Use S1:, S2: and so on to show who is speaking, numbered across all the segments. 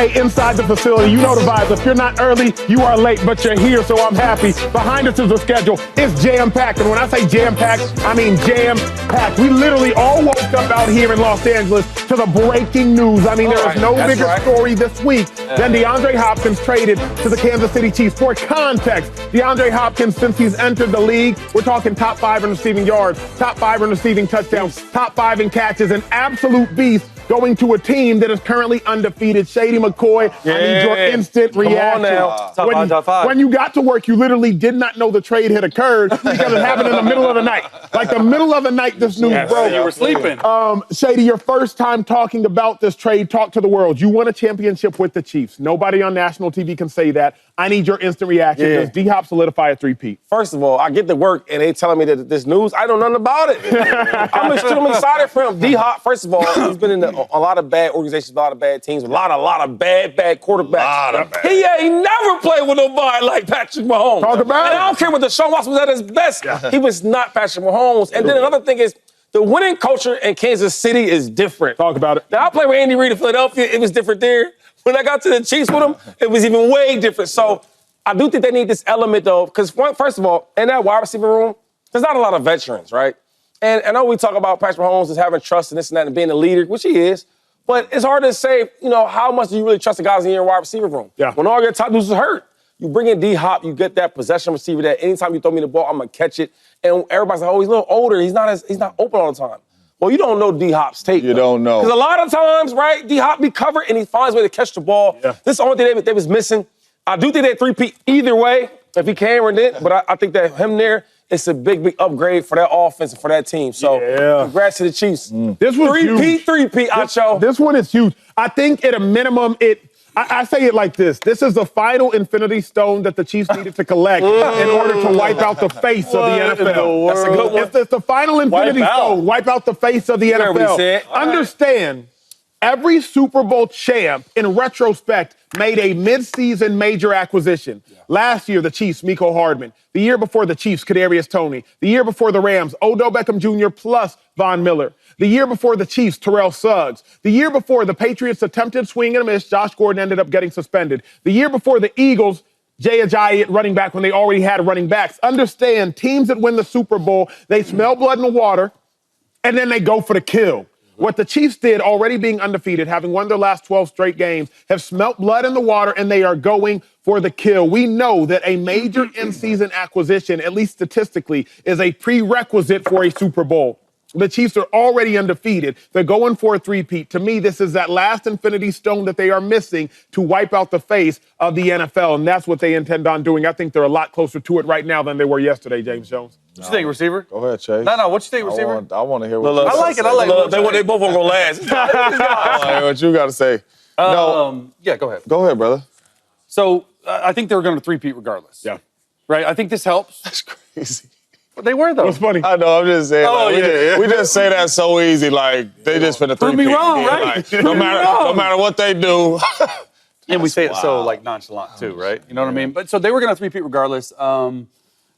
S1: way inside the facility. You know the vibes. If you're not early, you are late, but you're here, so I'm happy. Behind us is the schedule. It's jam-packed. And when I say jam-packed, I mean jam-packed. We literally all woke up out here in Los Angeles to the breaking news. I mean, there is no bigger story this week than DeAndre Hopkins traded to the Kansas City Chiefs. For context, DeAndre Hopkins, since he's entered the league, we're talking top 5 in receiving yards, top 5 in receiving touchdowns, top 5 in catches, an absolute beast going to a team that is currently undefeated. Shady McCoy, I need your instant reaction.
S2: Top five.
S1: When you got to work, you literally did not know the trade had occurred because it happened in the middle of the night. Like the middle of the night, this news broke.
S2: You were sleeping.
S1: Shady, your first time talking about this trade, talk to the world. You won a championship with the Chiefs. Nobody on national TV can say that. I need your instant reaction. Does D-Hop solidify a three-peat?
S3: First of all, I get to work and they telling me that this news, I know nothing about it. I'm extremely excited for him. D-Hop, first of all, he's been in a lot of bad organizations, a lot of bad teams, a lot of bad quarterbacks. He ain't never played with nobody like Patrick Mahomes.
S1: Talk about it.
S3: And I don't care what Deshaun Watson was at his best. He was not Patrick Mahomes. And then another thing is, the winning culture in Kansas City is different.
S1: Talk about it.
S3: Now, I played with Andy Reid in Philadelphia. It was different there. When I got to the Chiefs with him, it was even way different. So I do think they need this element, though, because first of all, in that wide receiver room, there's not a lot of veterans, right? And I know we talk about Patrick Mahomes as having trust and this and that and being a leader, which he is, but it's hard to say, how much do you really trust the guys in your wide receiver room?
S1: Yeah.
S3: When all your top dudes are hurt, you bring in D-Hop, you get that possession receiver that anytime you throw me the ball, I'm going to catch it. And everybody's like, oh, he's a little older. He's not open all the time. Well, you don't know D-Hop's tape.
S4: You don't know.
S3: Because a lot of times, right, D-Hop be covered and he finds a way to catch the ball. Yeah. This is the only thing they was missing. I do think they three-peat either way, if he can or didn't, but I think that him there, it's a big upgrade for that offense and for that team. So, congrats to the Chiefs.
S1: This was huge.
S3: Three-peat, Acho.
S1: This one is huge. I think at a minimum, I say it like this. This is the final Infinity Stone that the Chiefs needed to collect in order to wipe out the face of the NFL.
S3: That's a good one.
S1: It's the final Infinity Stone. Wipe out the face of the NFL. Understand, every Super Bowl champ, in retrospect, made a midseason major acquisition. Last year, the Chiefs, Mecole Hardman. The year before, the Chiefs, Kadarius Toney. The year before, the Rams, Odell Beckham Jr. plus Von Miller. The year before, the Chiefs, Terrell Suggs. The year before, the Patriots attempted swing and a miss. Josh Gordon ended up getting suspended. The year before, the Eagles, Jay Ajayi at running back when they already had running backs. Understand, teams that win the Super Bowl, they smell blood in the water, and then they go for the kill. What the Chiefs did, already being undefeated, having won their last 12 straight games, have smelt blood in the water, and they are going for the kill. We know that a major in-season acquisition, at least statistically, is a prerequisite for a Super Bowl. The Chiefs are already undefeated. They're going for a three-peat. To me, this is that last Infinity Stone that they are missing to wipe out the face of the NFL, and that's what they intend on doing. I think they're a lot closer to it right now than they were yesterday, James Jones.
S2: What you think, receiver?
S4: Go ahead, Chase.
S2: No, what you think, receiver?
S4: I want to hear what
S2: I like it.
S3: They both gonna go last.
S4: I want to hear what you got to say.
S2: Yeah, go ahead.
S4: Go ahead, brother.
S2: So I think they were going to three-peat regardless.
S1: Yeah.
S2: Right? I think this helps.
S4: That's crazy.
S2: They were, though.
S1: What's funny?
S4: I know, I'm just saying.
S2: Oh,
S4: we just say that so easy, like, they just finna
S2: Prove
S4: three-peat.
S2: me wrong,
S4: Yeah,
S2: right?
S4: like, no matter what they do.
S2: And we say it so, nonchalant, too, right? You know what I mean? But so they were going to three-peat regardless.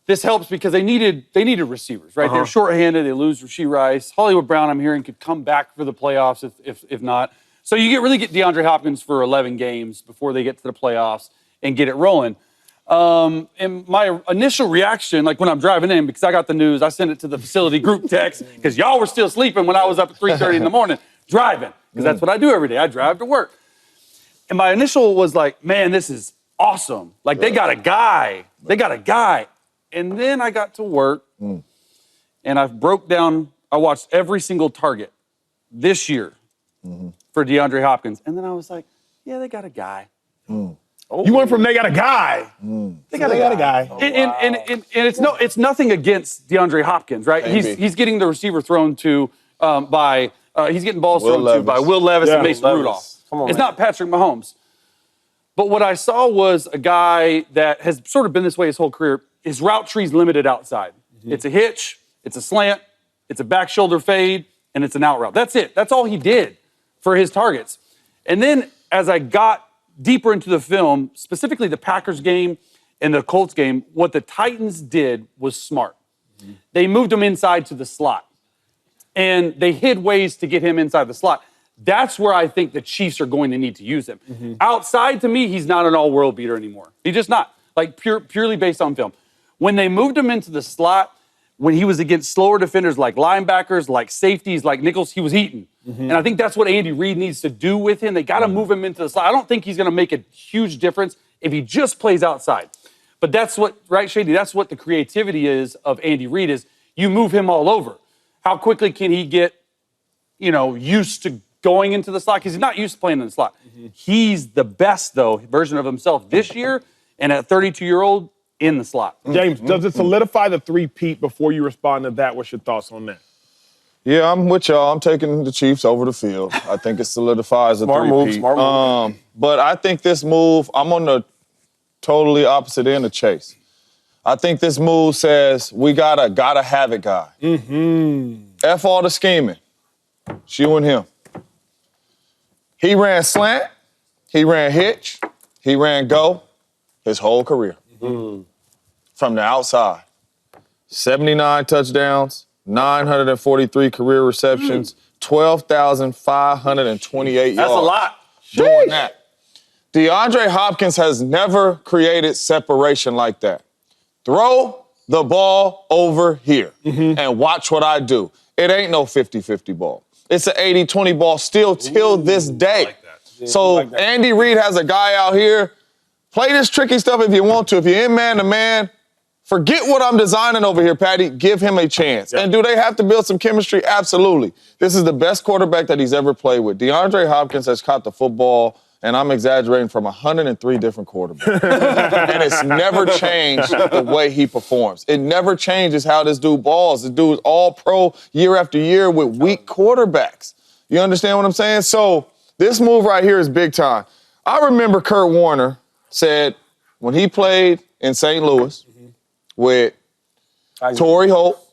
S2: This helps because they needed receivers, right? They're shorthanded. They lose Rashee Rice. Hollywood Brown, I'm hearing, could come back for the playoffs if not. So you really get DeAndre Hopkins for 11 games before they get to the playoffs and get it rolling. And my initial reaction, like when I'm driving in, because I got the news, I sent it to the facility group text because y'all were still sleeping when I was up at 3:30 in the morning driving, because that's what I do every day. I drive to work. And my initial was like, man, this is awesome. Like, they got a guy. They got a guy. And then I got to work, and I watched every single target this year for DeAndre Hopkins. And then I was like, yeah, they got a guy.
S1: Oh. You went from they got a guy. They got a guy.
S2: And it's nothing against DeAndre Hopkins, right? He's getting the receiver thrown to he's getting balls thrown to by Will Levis and Mason Rudolph. It's not Patrick Mahomes. But what I saw was a guy that has sort of been this way his whole career. His route tree's limited outside. It's a hitch, it's a slant, it's a back shoulder fade, and it's an out route. That's it. That's all he did for his targets. And then as I got deeper into the film, specifically the Packers game and the Colts game, what the Titans did was smart. They moved him inside to the slot. And they hid ways to get him inside the slot. That's where I think the Chiefs are going to need to use him. Outside, to me, he's not an all-world beater anymore. He's just not, like purely based on film. When they moved him into the slot, when he was against slower defenders like linebackers, like safeties, like nickels, he was eating. And I think that's what Andy Reid needs to do with him. They got to move him into the slot. I don't think he's going to make a huge difference if he just plays outside. But that's what, right, Shady, that's what the creativity is of Andy Reid is you move him all over. How quickly can he get, used to going into the slot? Because he's not used to playing in the slot. He's the best, though, version of himself this year, and at 32-year-old, in the slot.
S1: James, does it solidify the three-peat before you respond to that? What's your thoughts on that?
S4: Yeah, I'm with y'all. I'm taking the Chiefs over the field. I think it solidifies a three-peat.
S3: Smart move.
S4: But I think this move, I'm on the totally opposite end of Chase. I think this move says we gotta have it guy. F all the scheming. It's you and him. He ran slant, he ran hitch, he ran go his whole career. From the outside. 79 touchdowns, 943 career receptions, 12,528 yards.
S2: That's a lot.
S4: Doing that. DeAndre Hopkins has never created separation like that. Throw the ball over here and watch what I do. It ain't no 50-50 ball. It's an 80-20 ball still till this day.
S2: Like that.
S4: So Andy Reid has a guy out here. Play this tricky stuff if you want to. If you're in man-to-man, forget what I'm designing over here, Patty. Give him a chance. And do they have to build some chemistry? Absolutely. This is the best quarterback that he's ever played with. DeAndre Hopkins has caught the football, and I'm exaggerating, from 103 different quarterbacks. And it's never changed the way he performs. It never changes how this dude balls. This dude is all pro year after year with weak quarterbacks. You understand what I'm saying? So this move right here is big time. I remember Kurt Warner said when he played in St. Louis with Torrey Holt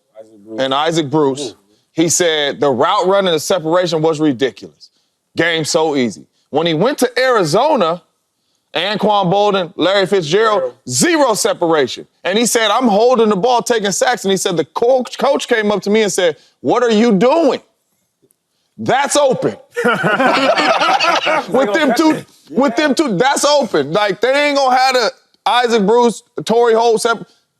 S4: and Isaac Bruce, he said the route running, the separation was ridiculous. Game so easy. When he went to Arizona, Anquan Bolden, Larry Fitzgerald, zero separation. And he said, I'm holding the ball, taking sacks. And he said, the coach came up to me and said, what are you doing? That's open. With them two, that's open. Like, they ain't gonna have the Isaac Bruce, Torrey Holt,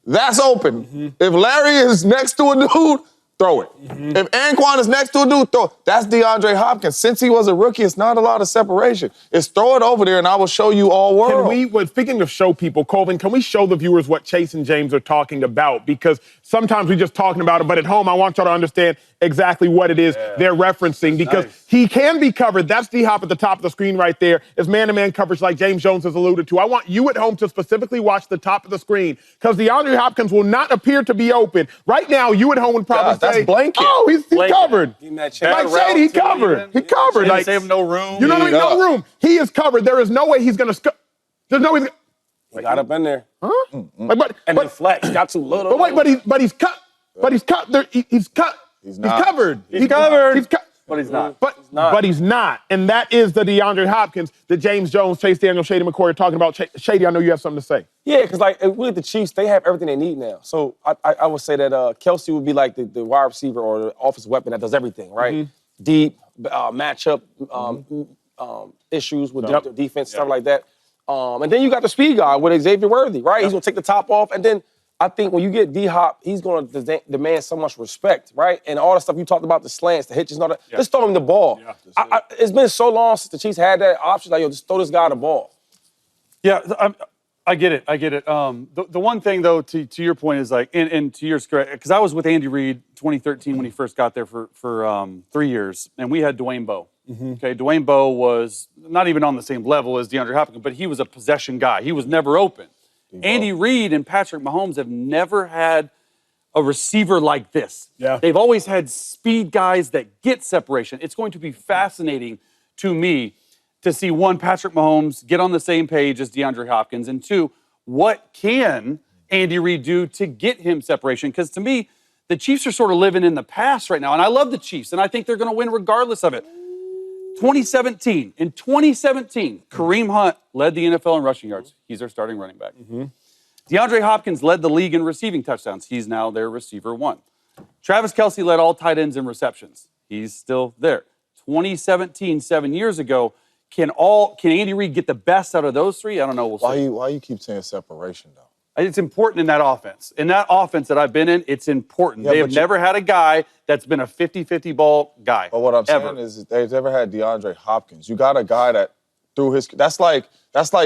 S4: that's open. If Larry is next to a dude, throw it. If Anquan is next to a dude, throw it. That's DeAndre Hopkins. Since he was a rookie, it's not a lot of separation. It's throw it over there and I will show you all world.
S1: Speaking of show people, Colvin, can we show the viewers what Chase and James are talking about? Because sometimes we're just talking about it, but at home I want y'all to understand exactly what it is they're referencing, because he can be covered. That's D-Hop at the top of the screen right there. It's man-to-man coverage like James Jones has alluded to. I want you at home to specifically watch the top of the screen, because DeAndre Hopkins will not appear to be open. Right now, you at home would probably say,
S4: that's blanket.
S1: oh, he's covered. Like Shady, he covered. He covered.
S2: Like, save him no room.
S1: You know what I mean? No room. He is covered. There is no way he's going to There's no way
S3: He got up in there.
S1: Huh?
S3: And the flex got too little.
S1: But wait, but he's cut. But he's cut. He's cut.
S4: He's
S1: covered.
S2: He's covered.
S1: He's cut.
S2: But he's not.
S1: But he's not. And that is the DeAndre Hopkins that James Jones, Chase Daniel, Shady McCoy are talking about. Shady, I know you have something to say.
S3: Yeah, because with the Chiefs, they have everything they need now. So I would say that Kelsey would be like the wide receiver or the offensive weapon that does everything, right? Deep, matchup issues with the defense, stuff like that. And then you got the speed guy with Xavier Worthy, right? He's going to take the top off. And then I think when you get D-Hop, he's going to demand so much respect, right? And all the stuff you talked about, the slants, the hitches and all that. Just throw him the ball. It's been so long since the Chiefs had that option. Like, yo, just throw this guy the ball.
S2: Yeah, I get it. The one thing, though, to your point is like, and to yours, because I was with Andy Reid 2013 when he first got there for 3 years, and we had Dwayne Bowe. Okay, Dwayne Bowe was not even on the same level as DeAndre Hopkins, but he was a possession guy. He was never open. Andy Reid and Patrick Mahomes have never had a receiver like this.
S1: Yeah.
S2: They've always had speed guys that get separation. It's going to be fascinating to me to see, one, Patrick Mahomes get on the same page as DeAndre Hopkins, and two, what can Andy Reid do to get him separation? Because to me, the Chiefs are sort of living in the past right now, and I love the Chiefs, and I think they're going to win regardless of it. In 2017, Kareem Hunt led the NFL in rushing yards. He's their starting running back. DeAndre Hopkins led the league in receiving touchdowns. He's now their receiver one. Travis Kelce led all tight ends in receptions. He's still there. 2017, 7 years ago. Can Andy Reid get the best out of those three? I don't know. We'll see.
S4: Why you keep saying separation, though?
S2: It's important in that offense. In that offense that I've been in, it's important.
S4: Yeah,
S2: they have never had a guy that's been a 50-50 ball guy.
S4: But what I'm saying is they've never had DeAndre Hopkins. You got a guy that through his that's like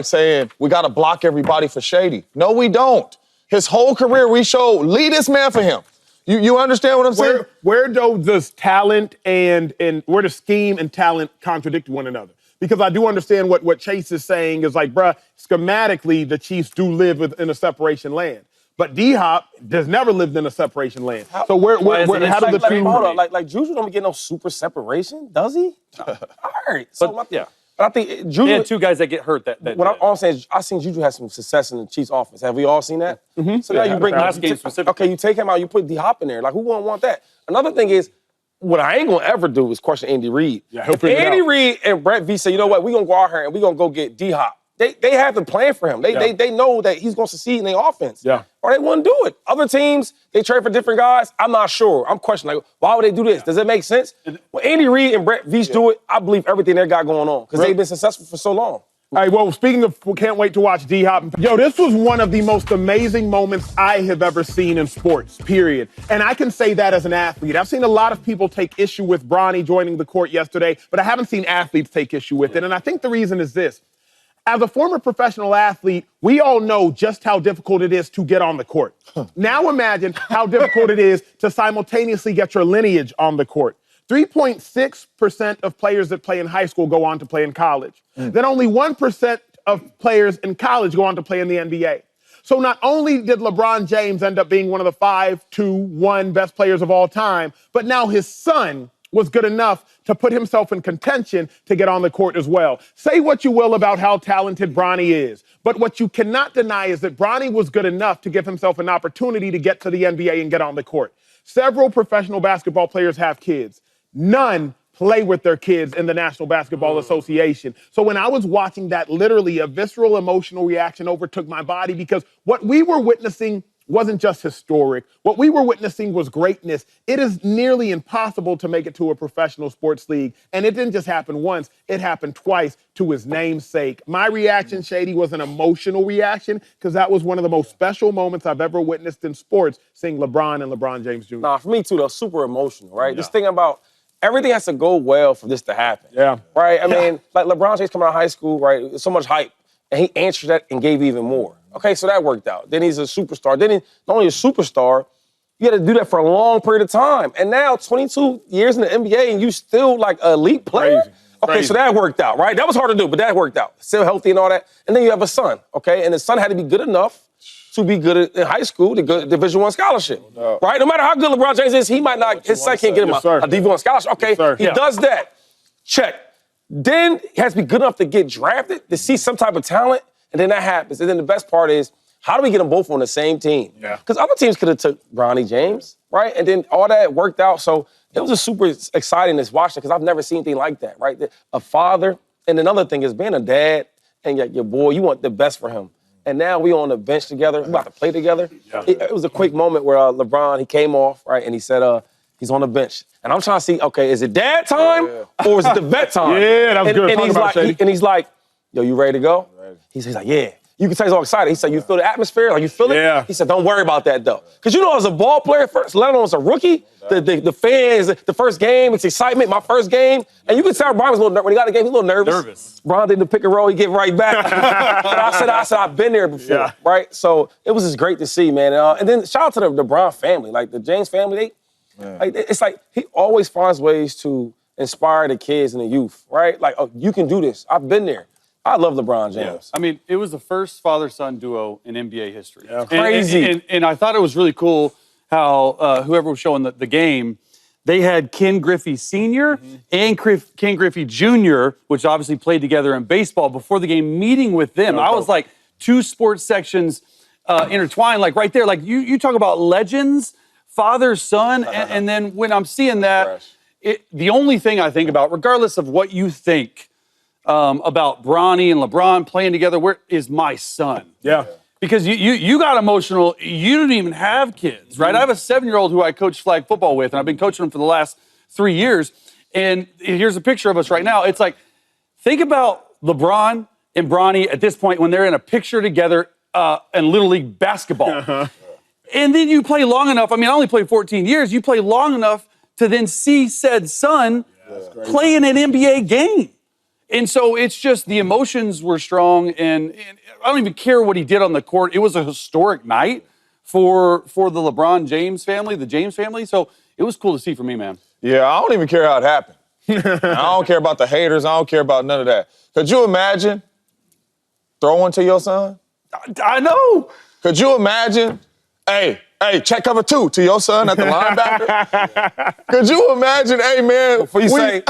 S4: saying we got to block everybody for Shady. No, we don't. His whole career we showed lead this man for him. You understand what I'm saying?
S1: Where does talent and where does scheme and talent contradict one another? Because I do understand what Chase is saying is like, bruh, schematically, the Chiefs do live in a separation land. But D-Hop has never lived in a separation land. How do the two...
S3: Hold on, like Juju don't get no super separation, does he? All right. So,
S2: yeah.
S3: But I think Juju...
S2: They had two guys that get hurt.
S3: What I'm saying is I've seen Juju have some success in the Chiefs offense. Have we all seen that?
S1: Mm-hmm.
S3: So now you bring...
S2: last game specifically.
S3: Okay, you take him out, you put D-Hop in there. Like, who wouldn't want that? Another thing is, what I ain't gonna ever do is question Andy Reid.
S1: Yeah, he'll figure it out.
S3: Andy Reid and Brett V say, you know what, we're gonna go out here and we're gonna go get D-Hop. They have the plan for him. They know that he's gonna succeed in their offense.
S1: Yeah.
S3: Or they wouldn't do it. Other teams, they trade for different guys. I'm not sure. I'm questioning, like, why would they do this? Does it make sense? When Andy Reid and Brett Veach do it, I believe everything they got going on because they've been successful for so long.
S1: All right, well, speaking of, can't wait to watch D-Hop. Yo, this was one of the most amazing moments I have ever seen in sports, period. And I can say that as an athlete. I've seen a lot of people take issue with Bronny joining the court yesterday, but I haven't seen athletes take issue with it. And I think the reason is this. As a former professional athlete, we all know just how difficult it is to get on the court. Now imagine how difficult it is to simultaneously get your lineage on the court. 3.6% of players that play in high school go on to play in college. Then only 1% of players in college go on to play in the NBA. So not only did LeBron James end up being one of the 5-2-1 best players of all time, but now his son was good enough to put himself in contention to get on the court as well. Say what you will about how talented Bronny is, but what you cannot deny is that Bronny was good enough to give himself an opportunity to get to the NBA and get on the court. Several professional basketball players have kids. None play with their kids in the National Basketball Association. So when I was watching that, literally a visceral emotional reaction overtook my body because what we were witnessing wasn't just historic. What we were witnessing was greatness. It is nearly impossible to make it to a professional sports league. And it didn't just happen once, it happened twice to his namesake. My reaction, Shady, was an emotional reaction because that was one of the most special moments I've ever witnessed in sports, seeing LeBron and LeBron James Jr.
S3: Nah, for me too, though, super emotional, right? Just thinking about everything has to go well for this to happen.
S1: Yeah.
S3: Right? I mean, like LeBron James coming out of high school, right? So much hype. And he answered that and gave even more. Okay, so that worked out. Then he's a superstar. Then not only a superstar, you got to do that for a long period of time. And now, 22 years in the NBA, and you still like an elite player? Okay, so that worked out, right? That was hard to do, but that worked out. Still healthy and all that. And then you have a son, okay? And the son had to be good enough to be good in high school to get Division I scholarship, right? No matter how good LeBron James is, he might not, his son can't get him a Division I scholarship. Okay, he does that. Check. Then he has to be good enough to get drafted, to see some type of talent, and then that happens. And then the best part is, how do we get them both on the same team? Because other teams could have took Bronny James, right? And then all that worked out. So it was a super exciting to watch it because I've never seen anything like that, right? A father, and another thing is being a dad and your boy, you want the best for him. And now we on the bench together, we about to play together. It was a quick moment where LeBron, he came off, right, and he said, he's on the bench. And I'm trying to see, okay, is it dad time or is it the vet time?
S1: That was good.
S3: And he's like, yo, you ready to go? He's like, yeah. You can tell he's all excited. He said, you feel the atmosphere? Like, you feel it?
S1: Yeah.
S3: He said, don't worry about that, though. Because you know, as a ball player first, let alone as a rookie, the fans, the first game, it's excitement, my first game. And you can tell Brian was a little nervous. When he got the game, he was a little nervous. Brian did the pick and roll, he get right back. But I said, I've been there before, right? So it was just great to see, man. And then shout out to the Brown family, like the James family. It's like he always finds ways to inspire the kids and the youth, right? Like, oh, you can do this. I've been there. I love LeBron James.
S2: I mean, it was the first father-son duo in NBA history.
S3: Crazy.
S2: And I thought it was really cool how whoever was showing the game, they had Ken Griffey Sr. and Ken Griffey Jr., which obviously played together in baseball before the game, meeting with them. I was like, two sports sections intertwined, like right there. Like you talk about legends, father, son, and then when I'm seeing that, the only thing I think about, regardless of what you think, about Bronny and LeBron playing together, where is my son? Because you got emotional. You didn't even have kids, right? I have a 7-year-old who I coach flag football with, and I've been coaching him for the last 3 years. And here's a picture of us right now. It's like, think about LeBron and Bronny at this point when they're in a picture together in Little League basketball. And then you play long enough. I mean, I only played 14 years. You play long enough to then see said son play in an NBA game. And so it's just the emotions were strong. And I don't even care what he did on the court. It was a historic night for the LeBron James family, the James family. So it was cool to see for me, man.
S4: Yeah, I don't even care how it happened. I don't care about the haters. I don't care about none of that. Could you imagine throwing to your son?
S2: I know.
S4: Could you imagine, hey, check cover 2 to your son at the linebacker? Could you imagine, hey, man.
S3: Before you say it,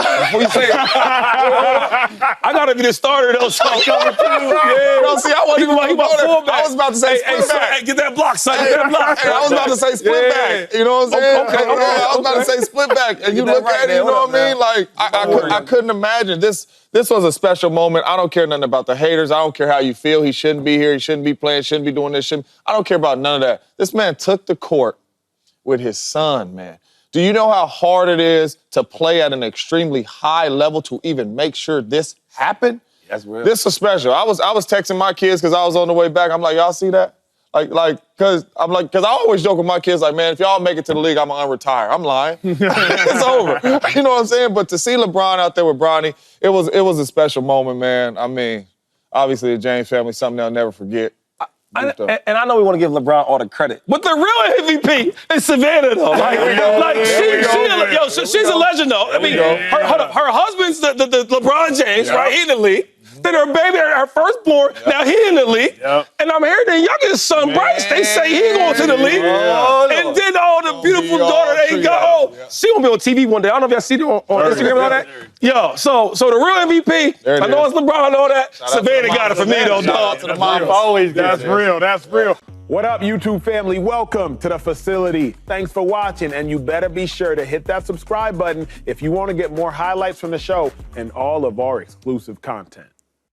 S3: I gotta be the starter though. So cover 2. Yeah.
S4: No, see, I wasn't even about
S3: fullback.
S4: I was about to say split back.
S3: Hey, get that block, son. Get that block.
S4: Hey, I was about to say split back. You know what I'm saying?
S3: Okay.
S4: I was about to say split back. And you look at it, you know what I mean? Like, I couldn't imagine. This was a special moment. I don't care nothing about the haters. I don't care how you feel. He shouldn't be here. He shouldn't be playing. Shouldn't be doing this. I don't care about none of that. This man took the court with his son, man. Do you know how hard it is to play at an extremely high level to even make sure this happened?
S3: That's real.
S4: This is special. I was texting my kids because I was on the way back. I'm like, y'all see that? Cause I always joke with my kids, like, man, if y'all make it to the league, I'm gonna unretire. I'm lying. It's over. You know what I'm saying? But to see LeBron out there with Bronny, it was a special moment, man. I mean, obviously the James family, something they'll never forget.
S3: And I know we want to give LeBron all the credit, but the real MVP is Savannah, though. She's a legend, though. I mean, her husband's the LeBron James, right? He in the league. Then her baby, her firstborn, now he in the league. And I'm hearing the youngest son, Bryce, they say he going to the league. And then the beautiful daughter they got. She gonna be on TV one day. I don't know if y'all see it on Instagram and all that. Yo, so the real MVP, I know it's LeBron, I know that. Savannah got it for me, though, dog.
S1: That's real. That's real. What up, YouTube family? Welcome to the facility. Thanks for watching, and you better be sure to hit that subscribe button if you want to get more highlights from the show and all of our exclusive content.